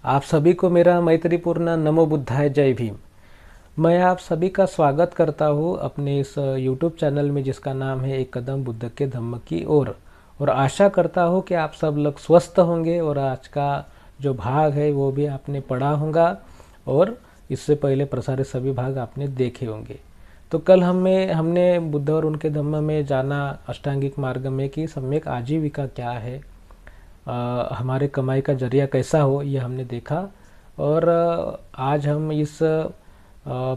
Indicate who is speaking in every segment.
Speaker 1: आप सभी को मेरा मैत्रीपूर्ण नमो बुद्धाय जय भीम। मैं आप सभी का स्वागत करता हूँ अपने इस YouTube चैनल में जिसका नाम है एक कदम बुद्ध के धम्म की ओर। और आशा करता हूँ कि आप सब लोग स्वस्थ होंगे और आज का जो भाग है वो भी आपने पढ़ा होगा और इससे पहले प्रसारित सभी भाग आपने देखे होंगे। तो कल हमने बुद्ध और उनके धम्म में जाना अष्टांगिक मार्ग में कि सम्यक आजीविका क्या है, हमारे कमाई का जरिया कैसा हो, ये हमने देखा। और आज हम इस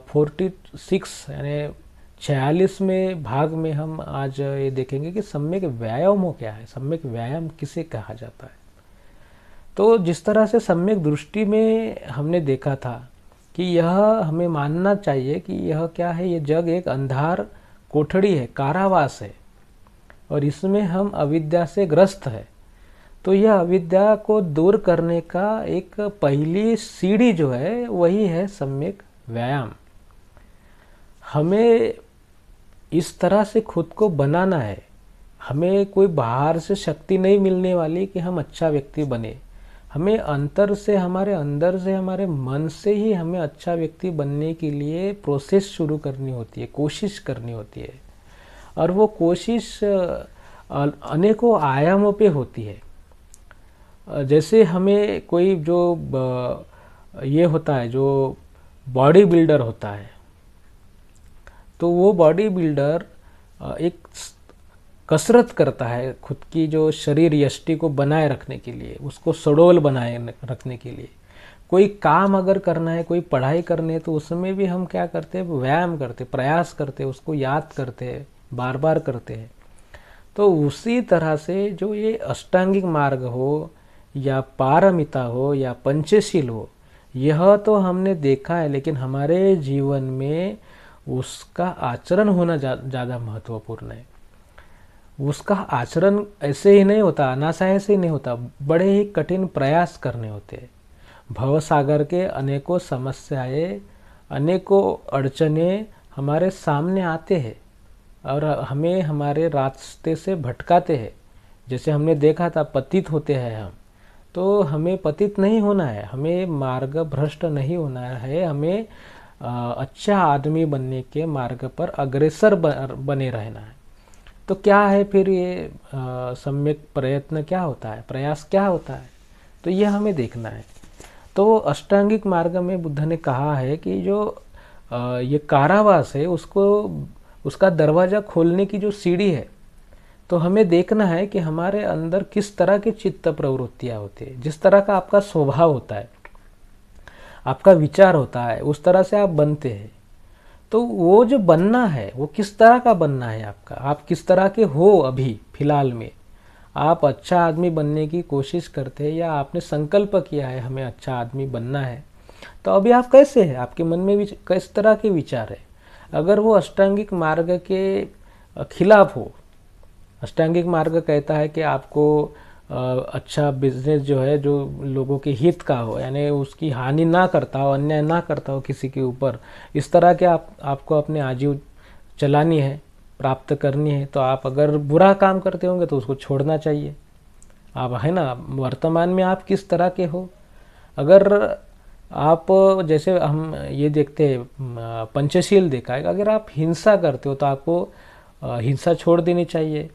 Speaker 1: 46 यानी 46वें भाग में हम आज ये देखेंगे कि सम्यक व्यायाम हो क्या है, सम्यक व्यायाम किसे कहा जाता है। तो जिस तरह से सम्यक दृष्टि में हमने देखा था कि यह हमें मानना चाहिए कि यह क्या है, ये जग एक अंधार कोठड़ी है, कारावास है और इसमें हम अविद्या से ग्रस्त है। तो यह अविद्या को दूर करने का एक पहली सीढ़ी जो है वही है सम्यक व्यायाम। हमें इस तरह से खुद को बनाना है, हमें कोई बाहर से शक्ति नहीं मिलने वाली कि हम अच्छा व्यक्ति बने। हमें अंतर से, हमारे अंदर से, हमारे मन से ही हमें अच्छा व्यक्ति बनने के लिए प्रोसेस शुरू करनी होती है, कोशिश करनी होती है। और वो कोशिश अनेकों आयामों पे होती है। जैसे हमें कोई जो ये होता है, जो बॉडी बिल्डर होता है, तो वो बॉडी बिल्डर एक कसरत करता है खुद की जो शरीर यष्टि को बनाए रखने के लिए, उसको सडोल बनाए रखने के लिए। कोई काम अगर करना है, कोई पढ़ाई करनी है, तो उसमें भी हम क्या करते हैं, व्यायाम करते, प्रयास करते, उसको याद करते हैं, बार बार करते हैं। तो उसी तरह से जो ये अष्टांगिक मार्ग हो या पारमिता हो या पंचशील हो, यह तो हमने देखा है, लेकिन हमारे जीवन में उसका आचरण होना ज़्यादा महत्वपूर्ण है। उसका आचरण ऐसे ही नहीं होता, अनायास से ही नहीं होता, बड़े ही कठिन प्रयास करने होते हैं। भवसागर के अनेकों समस्याएं, अनेकों अड़चने हमारे सामने आते हैं और हमें हमारे रास्ते से भटकाते हैं। जैसे हमने देखा था, पतित होते हैं हम, तो हमें पतित नहीं होना है, हमें मार्ग भ्रष्ट नहीं होना है, हमें अच्छा आदमी बनने के मार्ग पर अग्रसर बने रहना है। तो क्या है फिर ये सम्यक प्रयत्न क्या होता है, प्रयास क्या होता है, तो ये हमें देखना है। तो अष्टांगिक मार्ग में बुद्ध ने कहा है कि जो ये कारावास है, उसका दरवाज़ा खोलने की जो सीढ़ी है, तो हमें देखना है कि हमारे अंदर किस तरह की चित्त प्रवृत्तियाँ होती है। जिस तरह का आपका स्वभाव होता है, आपका विचार होता है, उस तरह से आप बनते हैं। तो वो जो बनना है वो किस तरह का बनना है आपका, आप किस तरह के हो अभी फिलहाल में। आप अच्छा आदमी बनने की कोशिश करते हैं या आपने संकल्प किया है हमें अच्छा आदमी बनना है, तो अभी आप कैसे हैं, आपके मन में भी किस तरह के विचार है। अगर वो अष्टांगिक मार्ग के खिलाफ हो, अष्टांगिक मार्ग कहता है कि आपको अच्छा बिजनेस जो है, जो लोगों के हित का हो, यानी उसकी हानि ना करता हो, अन्याय ना करता हो किसी के ऊपर, इस तरह के आपको अपने आजीव चलानी है, प्राप्त करनी है। तो आप अगर बुरा काम करते होंगे तो उसको छोड़ना चाहिए। आप है ना, वर्तमान में आप किस तरह के हो। अगर आप, जैसे हम ये देखते हैं, पंचशील देखा है, अगर आप हिंसा करते हो तो आपको हिंसा छोड़ देनी चाहिए।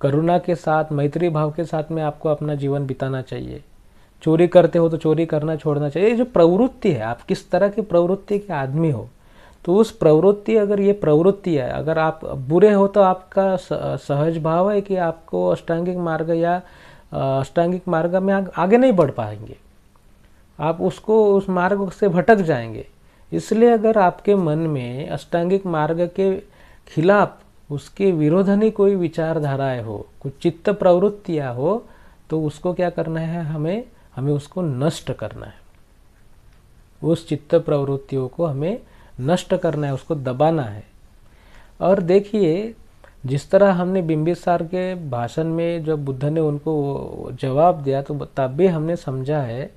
Speaker 1: करुणा के साथ, मैत्री भाव के साथ में आपको अपना जीवन बिताना चाहिए। चोरी करते हो तो चोरी करना छोड़ना चाहिए। ये जो प्रवृत्ति है, आप किस तरह की प्रवृत्ति के आदमी हो, तो उस प्रवृत्ति, अगर ये प्रवृत्ति है, अगर आप बुरे हो तो आपका सहज भाव है कि आपको अष्टांगिक मार्ग या अष्टांगिक मार्ग में आगे नहीं बढ़ पाएंगे, आप उस मार्ग से भटक जाएंगे। इसलिए अगर आपके मन में अष्टांगिक मार्ग के खिलाफ, उसके विरोधनी कोई विचारधाराएं हो, कुछ चित्त प्रवृत्तियां हो, तो उसको क्या करना है, हमें उसको नष्ट करना है। उस चित्त प्रवृत्तियों को हमें नष्ट करना है, उसको दबाना है। और देखिए, जिस तरह हमने बिंबिसार के भाषण में जब बुद्ध ने उनको जवाब दिया, तो तब भी हमने समझा है,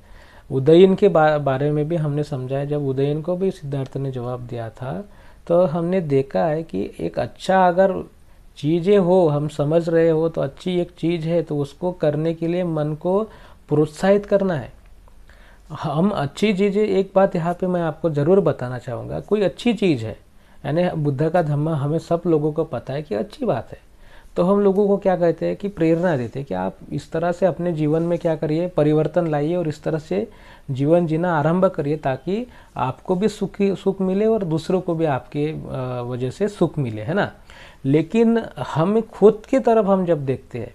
Speaker 1: उदयन के बारे में भी हमने समझा है। जब उदयन को भी सिद्धार्थ ने जवाब दिया था, तो हमने देखा है कि एक अच्छा अगर चीज़ें हो, हम समझ रहे हो तो अच्छी एक चीज़ है, तो उसको करने के लिए मन को प्रोत्साहित करना है। हम अच्छी चीज़ें, एक बात यहाँ पे मैं आपको ज़रूर बताना चाहूँगा, कोई अच्छी चीज़ है, यानी बुद्ध का धम्म हमें सब लोगों को पता है कि अच्छी बात है, तो हम लोगों को क्या कहते हैं कि प्रेरणा देते हैं कि आप इस तरह से अपने जीवन में क्या करिए, परिवर्तन लाइए और इस तरह से जीवन जीना आरंभ करिए ताकि आपको भी सुख मिले और दूसरों को भी आपके वजह से सुख मिले, है ना। लेकिन हम खुद की तरफ हम जब देखते हैं,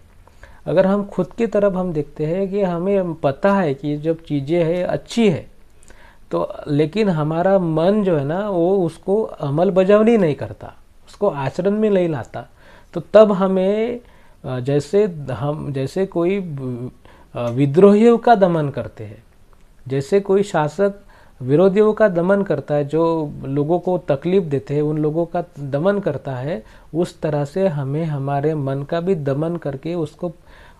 Speaker 1: अगर हम खुद की तरफ हम देखते हैं कि हमें पता है कि जब चीज़ें है अच्छी है, तो लेकिन हमारा मन जो है ना वो उसको अमल बजावनी नहीं करता, उसको आचरण में नहीं लाता, तो तब हमें जैसे कोई विद्रोहियों का दमन करते हैं, जैसे कोई शासक विरोधियों का दमन करता है, जो लोगों को तकलीफ देते हैं उन लोगों का दमन करता है, उस तरह से हमें हमारे मन का भी दमन करके उसको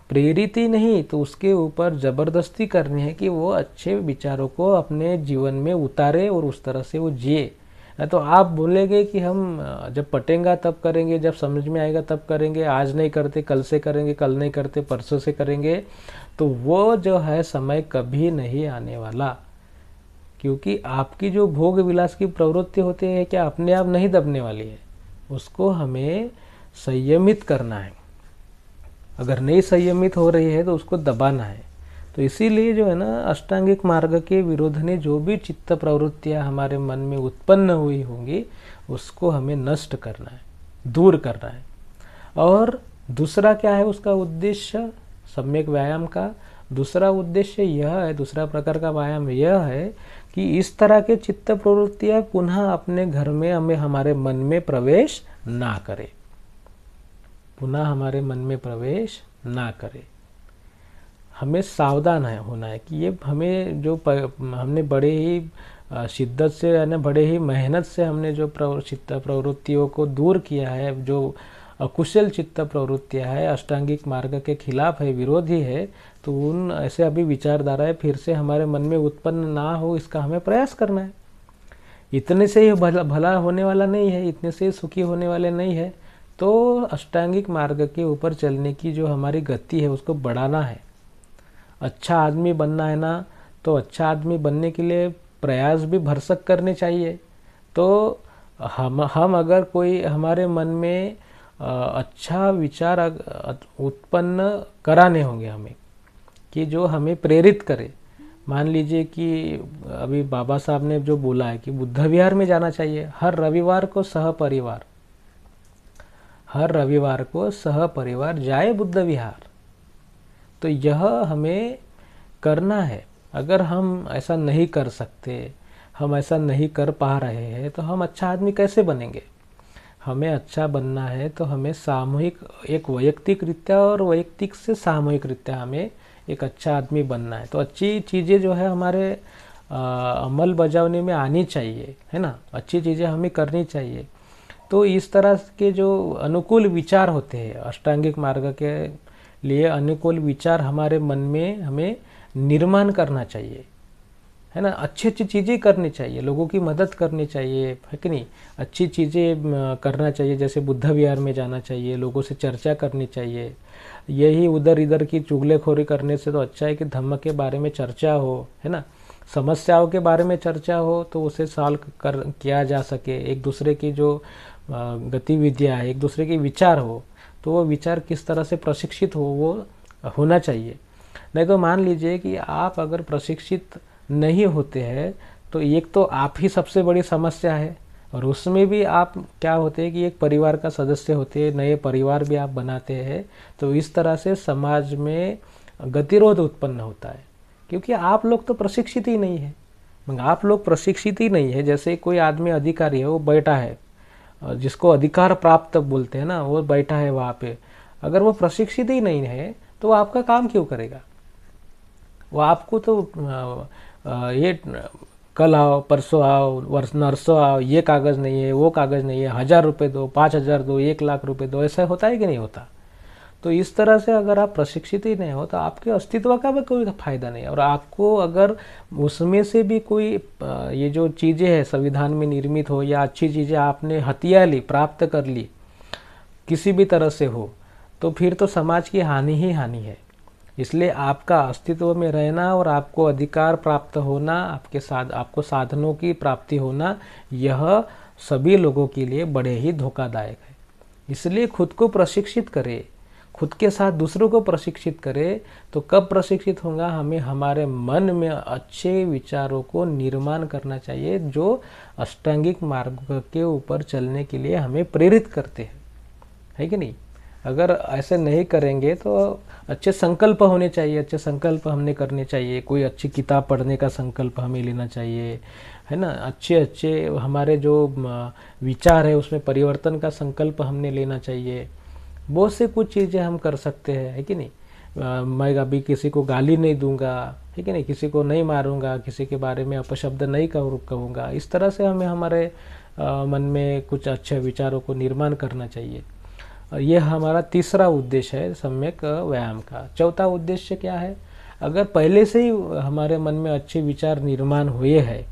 Speaker 1: प्रेरित ही नहीं तो उसके ऊपर ज़बरदस्ती करनी है कि वो अच्छे विचारों को अपने जीवन में उतारे और उस तरह से वो जिए। तो आप बोलेंगे कि हम जब पटेंगा तब करेंगे, जब समझ में आएगा तब करेंगे, आज नहीं करते कल से करेंगे, कल नहीं करते परसों से करेंगे, तो वो जो है समय कभी नहीं आने वाला, क्योंकि आपकी जो भोग विलास की प्रवृत्ति होती है क्या अपने आप नहीं दबने वाली है, उसको हमें संयमित करना है। अगर नहीं संयमित हो रही है तो उसको दबाना है। तो इसीलिए जो है ना अष्टांगिक मार्ग के विरोध ने जो भी चित्त प्रवृत्तियां हमारे मन में उत्पन्न हुई होंगी उसको हमें नष्ट करना है, दूर करना है। और दूसरा क्या है उसका उद्देश्य सम्यक व्यायाम का? दूसरा उद्देश्य यह है, दूसरा प्रकार का व्यायाम यह है कि इस तरह के चित्त प्रवृत्तियां पुनः अपने घर में हमें हमारे मन में प्रवेश ना करे, पुनः हमारे मन में प्रवेश ना करे। हमें सावधान होना है कि ये हमें जो हमने बड़े ही शिद्दत से यानी बड़े ही मेहनत से हमने जो चित्त प्रवृत्तियों को दूर किया है, जो अकुशल चित्त प्रवृत्तियां है, अष्टांगिक मार्ग के खिलाफ है, विरोधी है, तो उन ऐसे अभी विचारधाराएं फिर से हमारे मन में उत्पन्न ना हो इसका हमें प्रयास करना है। इतने से ही भला होने वाला नहीं है, इतने से ही सुखी होने वाले नहीं है। तो अष्टांगिक मार्ग के ऊपर चलने की जो हमारी गति है उसको बढ़ाना है। अच्छा आदमी बनना है ना, तो अच्छा आदमी बनने के लिए प्रयास भी भरसक करने चाहिए। तो हम अगर कोई हमारे मन में अच्छा विचार उत्पन्न कराने होंगे हमें कि जो हमें प्रेरित करे। मान लीजिए कि अभी बाबा साहब ने जो बोला है कि बुद्ध विहार में जाना चाहिए हर रविवार को सहपरिवार, हर रविवार को सहपरिवार जाए बुद्ध विहार, तो यह हमें करना है। अगर हम ऐसा नहीं कर सकते, हम ऐसा नहीं कर पा रहे हैं, तो हम अच्छा आदमी कैसे बनेंगे? हमें अच्छा बनना है तो हमें सामूहिक, एक वैयक्तिक रीत्या और वैयक्तिक से सामूहिक रीत्या हमें एक अच्छा आदमी बनना है। तो अच्छी चीज़ें जो है हमारे अमल बजावने में आनी चाहिए, है ना, अच्छी चीज़ें हमें करनी चाहिए। तो इस तरह के जो अनुकूल विचार होते हैं, अष्टांगिक मार्ग के लिए अनुकूल विचार हमारे मन में हमें निर्माण करना चाहिए, है ना। अच्छी अच्छी चीज़ें करनी चाहिए, लोगों की मदद करनी चाहिए, है कि नहीं, अच्छी चीज़ें करना चाहिए, जैसे बुद्ध विहार में जाना चाहिए, लोगों से चर्चा करनी चाहिए। यही उधर इधर की चुगलेखोरी करने से तो अच्छा है कि धम्म के बारे में चर्चा हो, है ना, समस्याओं के बारे में चर्चा हो तो उसे सॉल्व किया जा सके। एक दूसरे की जो गतिविधियाँ है, एक दूसरे के विचार हो, तो वो विचार किस तरह से प्रशिक्षित हो वो होना चाहिए। नहीं तो मान लीजिए कि आप अगर प्रशिक्षित नहीं होते हैं तो एक तो आप ही सबसे बड़ी समस्या है, और उसमें भी आप क्या होते हैं कि एक परिवार का सदस्य होते हैं, नए परिवार भी आप बनाते हैं, तो इस तरह से समाज में गतिरोध उत्पन्न होता है, क्योंकि आप लोग तो प्रशिक्षित ही नहीं है। आप लोग प्रशिक्षित ही नहीं है, जैसे कोई आदमी अधिकारी है, वो बैठा है, जिसको अधिकार प्राप्त बोलते हैं ना, वो बैठा है वहाँ पे, अगर वो प्रशिक्षित ही नहीं है तो वो आपका काम क्यों करेगा? वो आपको तो ये कल आओ, परसों आओ, नरसों आओ, ये कागज़ नहीं है, वो कागज़ नहीं है, 1000 रुपये दो, 5000 दो, 1,00,000 रुपये दो, ऐसा होता है कि नहीं होता? तो इस तरह से अगर आप प्रशिक्षित ही नहीं हो तो आपके अस्तित्व का भी कोई फायदा नहीं है। और आपको अगर उसमें से भी कोई ये जो चीज़ें हैं संविधान में निर्मित हो या अच्छी चीज़ें आपने हथिया ली, प्राप्त कर ली किसी भी तरह से हो, तो फिर तो समाज की हानि ही हानि है। इसलिए आपका अस्तित्व में रहना और आपको अधिकार प्राप्त होना, आपको साधनों की प्राप्ति होना, यह सभी लोगों के लिए बड़े ही धोखादायक है। इसलिए खुद को प्रशिक्षित करें, खुद के साथ दूसरों को प्रशिक्षित करें। तो कब प्रशिक्षित होगा? हमें हमारे मन में अच्छे विचारों को निर्माण करना चाहिए, जो अष्टांगिक मार्ग के ऊपर चलने के लिए हमें प्रेरित करते हैं, है कि नहीं? अगर ऐसे नहीं करेंगे तो अच्छे संकल्प होने चाहिए, अच्छे संकल्प हमने करने चाहिए। कोई अच्छी किताब पढ़ने का संकल्प हमें लेना चाहिए, है ना? अच्छे अच्छे हमारे जो विचार है उसमें परिवर्तन का संकल्प हमने लेना चाहिए। बहुत से कुछ चीज़ें हम कर सकते हैं, है कि नहीं? मैं अभी किसी को गाली नहीं दूंगा, है कि नहीं? किसी को नहीं मारूंगा, किसी के बारे में अपशब्द नहीं कहूँगा। इस तरह से हमें हमारे मन में कुछ अच्छे विचारों को निर्माण करना चाहिए। और यह हमारा तीसरा उद्देश्य है सम्यक व्यायाम का। चौथा उद्देश्य क्या है? अगर पहले से ही हमारे मन में अच्छे विचार निर्माण हुए हैं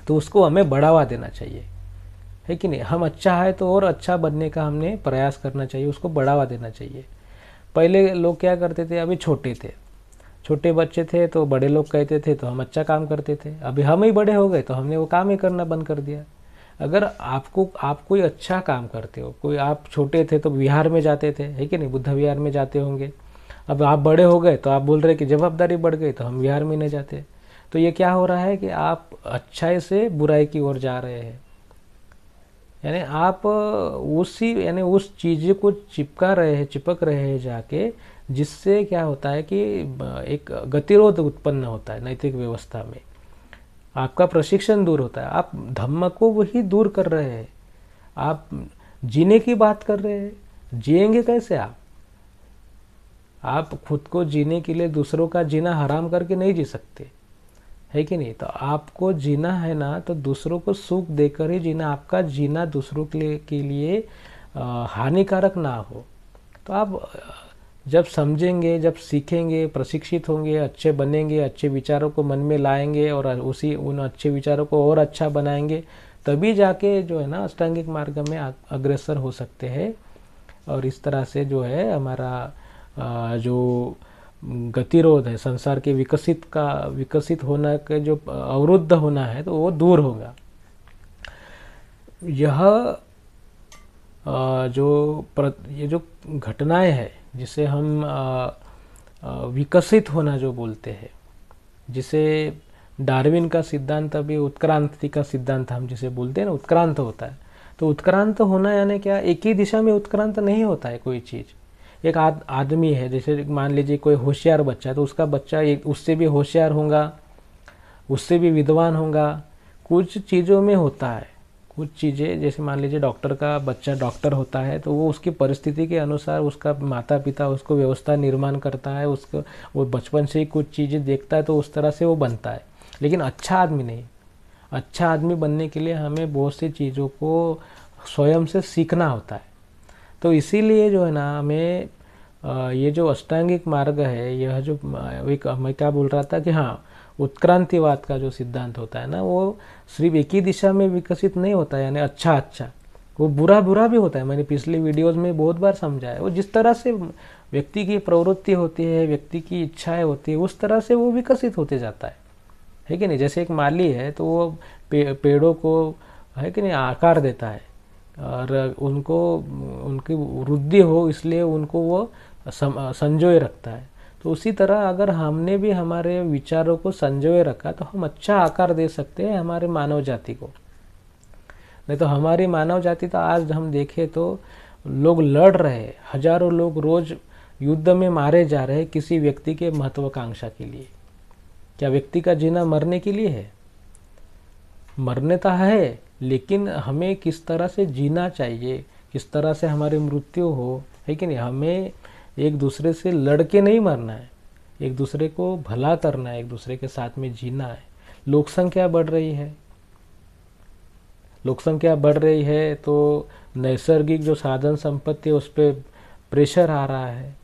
Speaker 1: तो उसको हमें बढ़ावा देना चाहिए, है कि नहीं? हम अच्छा है तो और अच्छा बनने का हमने प्रयास करना चाहिए, उसको बढ़ावा देना चाहिए। पहले लोग क्या करते थे? अभी छोटे बच्चे थे तो बड़े लोग कहते थे तो हम अच्छा काम करते थे। अभी हम ही बड़े हो गए तो हमने वो काम ही करना बंद कर दिया। अगर आप कोई अच्छा काम करते हो, कोई आप छोटे थे तो विहार में जाते थे, है कि नहीं? बुद्ध विहार में जाते होंगे। अब आप बड़े हो गए तो आप बोल रहे कि जवाबदारी बढ़ गई तो हम विहार में नहीं जाते। तो ये क्या हो रहा है कि आप अच्छाई से बुराई की ओर जा रहे हैं। यानी आप उस चीज़ को चिपक रहे हैं जाके, जिससे क्या होता है कि एक गतिरोध उत्पन्न होता है नैतिक व्यवस्था में। आपका प्रशिक्षण दूर होता है, आप धम्म को वही दूर कर रहे हैं। आप जीने की बात कर रहे हैं, जिएंगे कैसे आप खुद को जीने के लिए दूसरों का जीना हराम करके नहीं जी सकते, है कि नहीं? तो आपको जीना है ना, तो दूसरों को सुख देकर ही जीना। आपका जीना दूसरों के लिए हानिकारक ना हो। तो आप जब समझेंगे, जब सीखेंगे, प्रशिक्षित होंगे, अच्छे बनेंगे, अच्छे विचारों को मन में लाएंगे और उन अच्छे विचारों को और अच्छा बनाएंगे, तभी जाके जो है ना अष्टांगिक मार्ग में अग्रसर हो सकते हैं। और इस तरह से जो है हमारा जो गतिरोध है संसार के विकसित होना के जो अवरुद्ध होना है तो वो दूर होगा। ये जो घटनाएं हैं जिसे हम विकसित होना जो बोलते हैं, जिसे डार्विन का सिद्धांत, अभी उत्क्रांति का सिद्धांत हम जिसे बोलते हैं ना, उत्क्रांत होता है। तो उत्क्रांत होना यानी क्या? एक ही दिशा में उत्क्रांत नहीं होता है कोई चीज़। एक आदमी है, जैसे मान लीजिए कोई होशियार बच्चा है तो उसका बच्चा उससे भी होशियार होगा, उससे भी विद्वान होगा। कुछ चीज़ों में होता है, कुछ चीज़ें जैसे मान लीजिए डॉक्टर का बच्चा डॉक्टर होता है तो वो उसकी परिस्थिति के अनुसार उसका माता पिता उसको व्यवस्था निर्माण करता है, उसको वो बचपन से ही कुछ चीज़ें देखता है तो उस तरह से वो बनता है। लेकिन अच्छा आदमी नहीं। अच्छा आदमी बनने के लिए हमें बहुत सी चीज़ों को स्वयं से सीखना होता है। तो इसीलिए जो है ना हमें ये जो अष्टांगिक मार्ग है, यह जो मैं क्या बोल रहा था कि हाँ, उत्क्रांतिवाद का जो सिद्धांत होता है ना, वो सिर्फ एक ही दिशा में विकसित नहीं होता है, यानी अच्छा वो बुरा भी होता है। मैंने पिछले वीडियोस में बहुत बार समझाया। वो जिस तरह से व्यक्ति की प्रवृत्ति होती है, व्यक्ति की इच्छाएं होती है, उस तरह से वो विकसित होते जाता है कि नहीं? जैसे एक माली है तो वो पेड़ों को, है कि नहीं, आकार देता है और उनकी वृद्धि हो इसलिए उनको वो संजोए रखता है। तो उसी तरह अगर हमने भी हमारे विचारों को संजोए रखा तो हम अच्छा आकार दे सकते हैं हमारे मानव जाति को। नहीं तो हमारी मानव जाति तो आज हम देखें तो लोग लड़ रहे हैं, हजारों लोग रोज युद्ध में मारे जा रहे हैं किसी व्यक्ति के महत्वाकांक्षा के लिए। क्या व्यक्ति का जीना मरने के लिए है? मरने तो है, लेकिन हमें किस तरह से जीना चाहिए, किस तरह से हमारी मृत्यु हो, है कि नहीं? हमें एक दूसरे से लड़के नहीं मरना है, एक दूसरे को भला करना है, एक दूसरे के साथ में जीना है। लोक संख्या बढ़ रही है तो नैसर्गिक जो साधन संपत्ति है उस पर प्रेशर आ रहा है।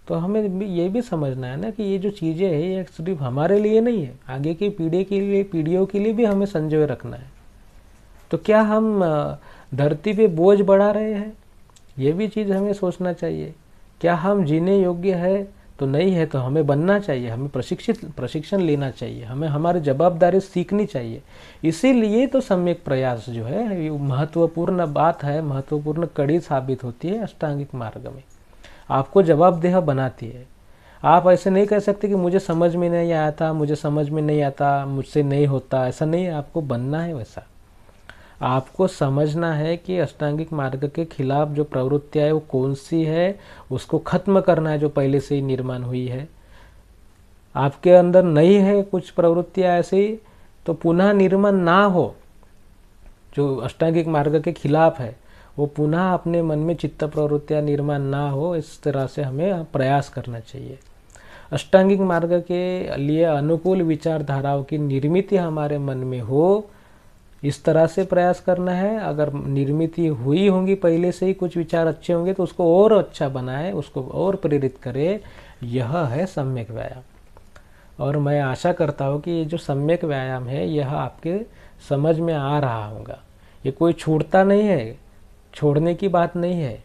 Speaker 1: तो हमें ये भी समझना है ना कि ये जो चीज़ें हैं ये सिर्फ हमारे लिए नहीं है, आगे की पीढ़ियों के लिए भी हमें संजोए रखना है। तो क्या हम धरती पे बोझ बढ़ा रहे हैं? ये भी चीज़ हमें सोचना चाहिए। क्या हम जीने योग्य है तो नहीं है, तो हमें बनना चाहिए, हमें प्रशिक्षण लेना चाहिए, हमें हमारी जवाबदारी सीखनी चाहिए। इसीलिए तो सम्यक प्रयास जो है ये महत्वपूर्ण बात है, महत्वपूर्ण कड़ी साबित होती है अष्टांगिक मार्ग में, आपको जवाबदेह बनाती है। आप ऐसे नहीं कह सकते कि मुझे समझ में नहीं आया था, मुझे समझ में नहीं आता, मुझसे नहीं होता, ऐसा नहीं है। आपको बनना है वैसा। आपको समझना है कि अष्टांगिक मार्ग के खिलाफ जो प्रवृत्तियाँ है वो कौन सी है, उसको खत्म करना है जो पहले से ही निर्माण हुई है। आपके अंदर नहीं है कुछ प्रवृत्तियाँ ऐसी, तो पुनः निर्माण ना हो, जो अष्टांगिक मार्ग के खिलाफ है वो पुनः अपने मन में चित्त प्रवृत्तियाँ निर्माण ना हो, इस तरह से हमें प्रयास करना चाहिए। अष्टांगिक मार्ग के लिए अनुकूल विचारधाराओं की निर्मित हमारे मन में हो, इस तरह से प्रयास करना है। अगर निर्मित हुई होंगी पहले से ही, कुछ विचार अच्छे होंगे तो उसको और अच्छा बनाए, उसको और प्रेरित करे। यह है सम्यक व्यायाम। और मैं आशा करता हूँ कि ये जो सम्यक व्यायाम है यह आपके समझ में आ रहा होगा। ये कोई छूटता नहीं है, छोड़ने की बात नहीं है,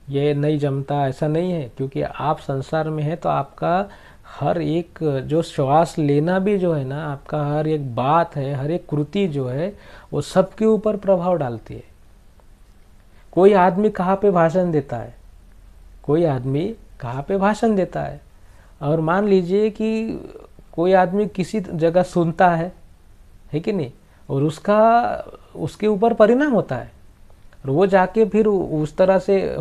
Speaker 1: ये नहीं जमता ऐसा नहीं है, क्योंकि आप संसार में हैं तो आपका हर एक जो श्वास लेना भी जो है ना, आपका हर एक बात है, हर एक कृति जो है वो सबके ऊपर प्रभाव डालती है। कोई आदमी कहाँ पे भाषण देता है, कोई आदमी कहाँ पे भाषण देता है, और मान लीजिए कि कोई आदमी किसी जगह सुनता है कि नहीं, और उसके ऊपर परिणाम होता है, और वो जाके फिर उस तरह से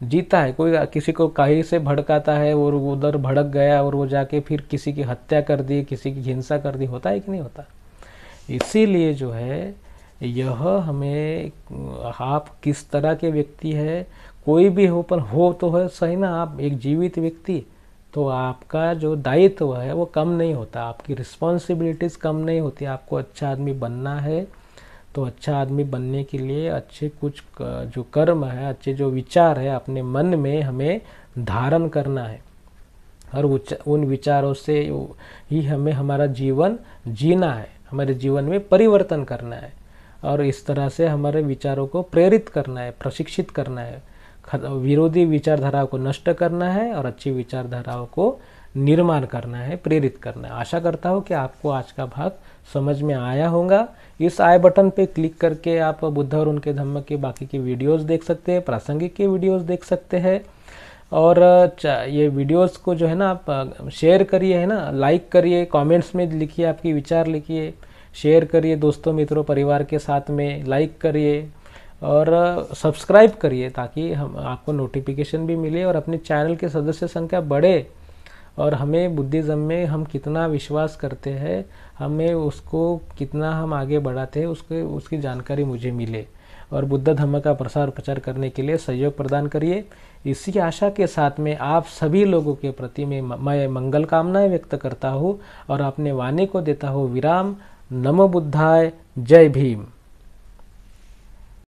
Speaker 1: जीता है। कोई किसी को कहीं से भड़काता है और उधर भड़क गया और वो जाके फिर किसी की हत्या कर दी, किसी की हिंसा कर दी, होता है कि नहीं होता। इसीलिए जो है यह हमें, आप किस तरह के व्यक्ति है, कोई भी हो, पर हो तो है सही ना, आप एक जीवित व्यक्ति, तो आपका जो दायित्व है वो कम नहीं होता, आपकी रिस्पॉन्सिबिलिटीज़ कम नहीं होती। आपको अच्छा आदमी बनना है, तो अच्छा आदमी बनने के लिए अच्छे कुछ जो कर्म है, अच्छे जो विचार है अपने मन में हमें धारण करना है, और उन विचारों से ही हमें हमारा जीवन जीना है, हमारे जीवन में परिवर्तन करना है, और इस तरह से हमारे विचारों को प्रेरित करना है, प्रशिक्षित करना है, विरोधी विचारधाराओं को नष्ट करना है और अच्छी विचारधाराओं को निर्माण करना है, प्रेरित करना है। आशा करता हूँ कि आपको आज का भाग समझ में आया होगा। इस आई बटन पे क्लिक करके आप बुद्ध और उनके धम्म के बाकी के वीडियोस देख सकते हैं, प्रासंगिक के वीडियोस देख सकते हैं। और ये वीडियोस को जो है ना आप शेयर करिए, है ना, लाइक करिए, कमेंट्स में लिखिए, आपके विचार लिखिए, शेयर करिए दोस्तों मित्रों परिवार के साथ में, लाइक करिए और सब्सक्राइब करिए, ताकि हम आपको नोटिफिकेशन भी मिले और अपने चैनल के सदस्य संख्या बढ़े। और हमें बुद्धिज़्म में हम कितना विश्वास करते हैं, हमें उसको कितना हम आगे बढ़ाते हैं, उसकी जानकारी मुझे मिले, और बुद्ध धम्म का प्रसार प्रचार करने के लिए सहयोग प्रदान करिए। इसी आशा के साथ में आप सभी लोगों के प्रति मैं मंगल कामनाएं व्यक्त करता हूँ और अपने वाणी को देता हूँ विराम। नमो बुद्धाय, जय भीम।